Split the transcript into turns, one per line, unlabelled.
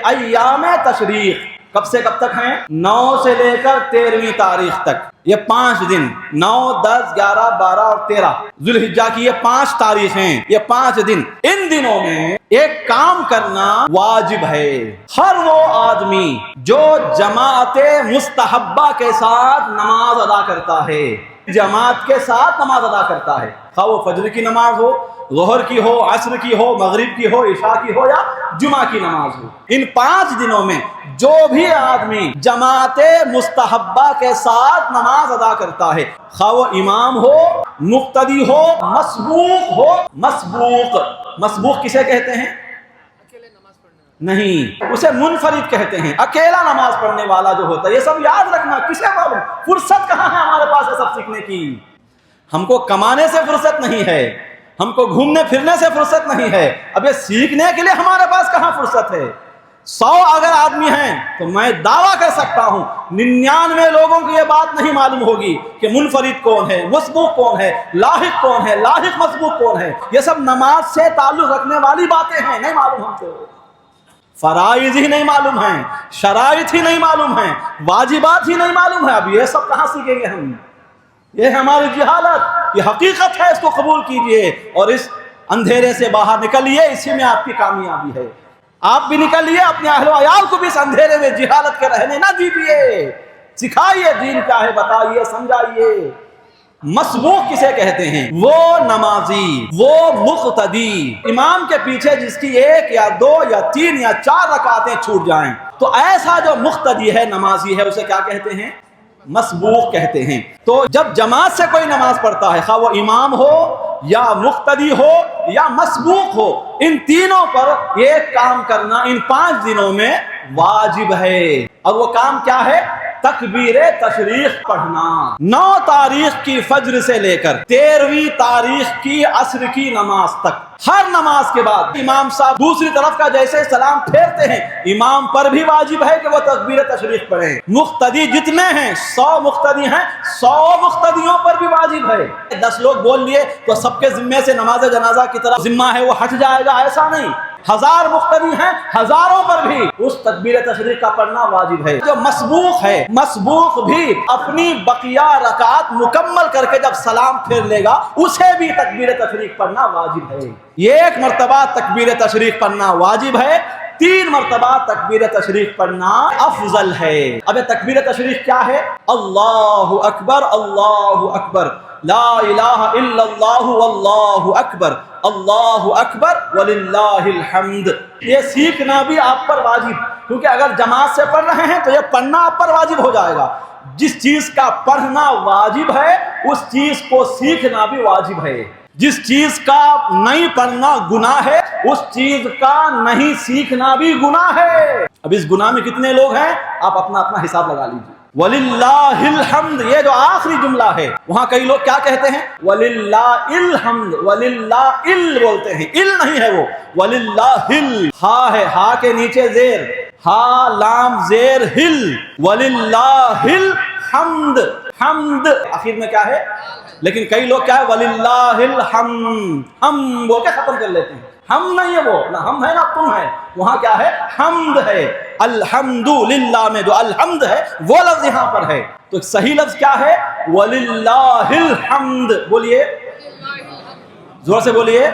ایام تشریق کب سے کب تک ہیں؟ 9 سے لے کر 13ویں تاریخ تک، یہ 5 دن 9، 10، 11، 12 اور 13 ذوالحجہ کی یہ 5 تاریخیں، یہ 5 دن، ان دنوں میں ایک کام کرنا واجب ہے۔ ہر وہ آدمی جو جماعت مستحبہ کے ساتھ نماز ادا کرتا ہے، جماعت کے ساتھ نماز ادا کرتا ہے، خواہ وہ فجر کی نماز ہو، ظہر کی ہو، عصر کی ہو، مغرب کی ہو، عشاء کی ہو یا جمعہ کی نماز ہو، ان 5 دنوں میں جو بھی آدمی جماعت مستحبہ کے ساتھ نماز ادا کرتا ہے، خواہ وہ امام ہو، مقتدی ہو، مسبوق ہو۔ مسبوق کسے کہتے ہیں؟ نہیں، اسے منفرد کہتے ہیں، اکیلا نماز پڑھنے والا جو ہوتا ہے۔ یہ سب یاد رکھنا، کسے معلوم؟ فرصت کہاں ہے ہمارے پاس یہ سب سیکھنے کی؟ ہم کو کمانے سے فرصت نہیں ہے، ہم کو گھومنے پھرنے سے فرصت نہیں ہے، اب یہ سیکھنے کے لیے ہمارے پاس کہاں فرصت ہے؟ 100 اگر آدمی ہیں تو میں دعویٰ کر سکتا ہوں 99 لوگوں کو یہ بات نہیں معلوم ہوگی کہ منفرد کون ہے، مسبوق کون ہے، لاحق کون ہے، لاحق مسبوق کون ہے۔ یہ سب نماز سے تعلق رکھنے والی باتیں ہیں، نہیں معلوم ہم کو۔ فرائض ہی نہیں معلوم ہیں، شرائط ہی نہیں معلوم ہیں، واجبات ہی نہیں معلوم ہیں، اب یہ سب کہاں سیکھیں گے ہم؟ یہ ہماری جہالت، یہ حقیقت ہے، اس کو قبول کیجئے اور اس اندھیرے سے باہر نکلیے، اسی میں آپ کی کامیابی ہے۔ آپ بھی نکلیے، اپنے اہل و عیال کو بھی اس اندھیرے میں جہالت کے رہنے نہ دیجیے، سکھائیے دین کیا ہے، بتائیے، سمجھائیے۔ مسبوق کسے کہتے ہیں؟ وہ نمازی، وہ مقتدی، امام کے پیچھے جس کی 1 یا 2 یا 3 یا 4 رکعتیں چھوٹ جائیں، تو ایسا جو مقتدی ہے، نمازی ہے، اسے کیا کہتے ہیں؟ مسبوق کہتے ہیں۔ تو جب جماعت سے کوئی نماز پڑھتا ہے، خواہ وہ امام ہو یا مقتدی ہو یا مسبوق ہو، ان تینوں پر ایک کام کرنا ان 5 دنوں میں واجب ہے۔ اور وہ کام کیا ہے؟ تکبیر تشریق پڑھنا۔ 9 تاریخ کی فجر سے لے کر 13ویں تاریخ کی عصر کی نماز تک، ہر نماز کے بعد امام صاحب دوسری طرف کا جیسے سلام پھیرتے ہیں، امام پر بھی واجب ہے کہ وہ تکبیر تشریق پڑھیں۔ مقتدی جتنے ہیں، 100 مقتدی ہیں، 100 مقتدیوں پر بھی واجب ہے۔ 10 لوگ بول لیے تو سب کے ذمے سے نماز جنازہ کی طرف ذمہ ہے وہ ہٹ جائے گا، ایسا نہیں۔ 1000 مقتدی ہیں، 1000وں پر بھی اس تکبیر تشریق کا پڑھنا واجب ہے۔ جو مسبوق ہے، مسبوق بھی اپنی بقیہ رکعات مکمل کر کے جب سلام پھیر لے گا، اسے بھی تکبیر تشریق پڑھنا واجب ہے۔ 1 مرتبہ تکبیر تشریق پڑھنا واجب ہے، 3 مرتبہ تکبیر تشریق پڑھنا افضل ہے۔ اب یہ تکبیر تشریق کیا ہے؟ اللہ اکبر، اللہ اکبر، لا الہ الا اللہ واللہ اکبر، اللہ اکبر وللہ الحمد۔ یہ سیکھنا بھی آپ پر واجب، کیونکہ اگر جماعت سے پڑھ رہے ہیں تو یہ پڑھنا آپ پر واجب ہو جائے گا۔ جس چیز کا پڑھنا واجب ہے اس چیز کو سیکھنا بھی واجب ہے۔ جس چیز کا نہیں پڑھنا گناہ ہے اس چیز کا نہیں سیکھنا بھی گناہ ہے۔ اب اس گناہ میں کتنے لوگ ہیں آپ اپنا اپنا حساب لگا لیجیے۔ وَلِلَّهِ الْحَمْدِ، یہ جو آخری جملہ ہے، وہاں کئی لوگ کیا کہتے ہیں؟ وَلِلَّهِ الْحَمْدِ، وَلِلَّهِ ال بولتے ہیں، ال نہیں ہے وہ، وَلِلَّهِ ال، ہا ہے، ہا کے نیچے زیر، ہا لام زیر ہل، وَلِلَّهِ الْحَمْدِ، حمد آخر میں کیا ہے؟ لیکن کئی لوگ کیا ہے؟ وَلِلَّهِ الْحَمْدِ، ہم بول کے ختم کر لیتے ہیں۔ ہم نہیں ہے، وہ نہ ہم ہے نہ تم ہے، وہاں کیا ہے؟ حمد ہے۔ الحمد للہ میں جو الحمد ہے وہ لفظ یہاں پر ہے، تو صحیح لفظ کیا ہے؟ وَلِلَّهِ الْحَمْدِ، بولیے، زور سے بولیے۔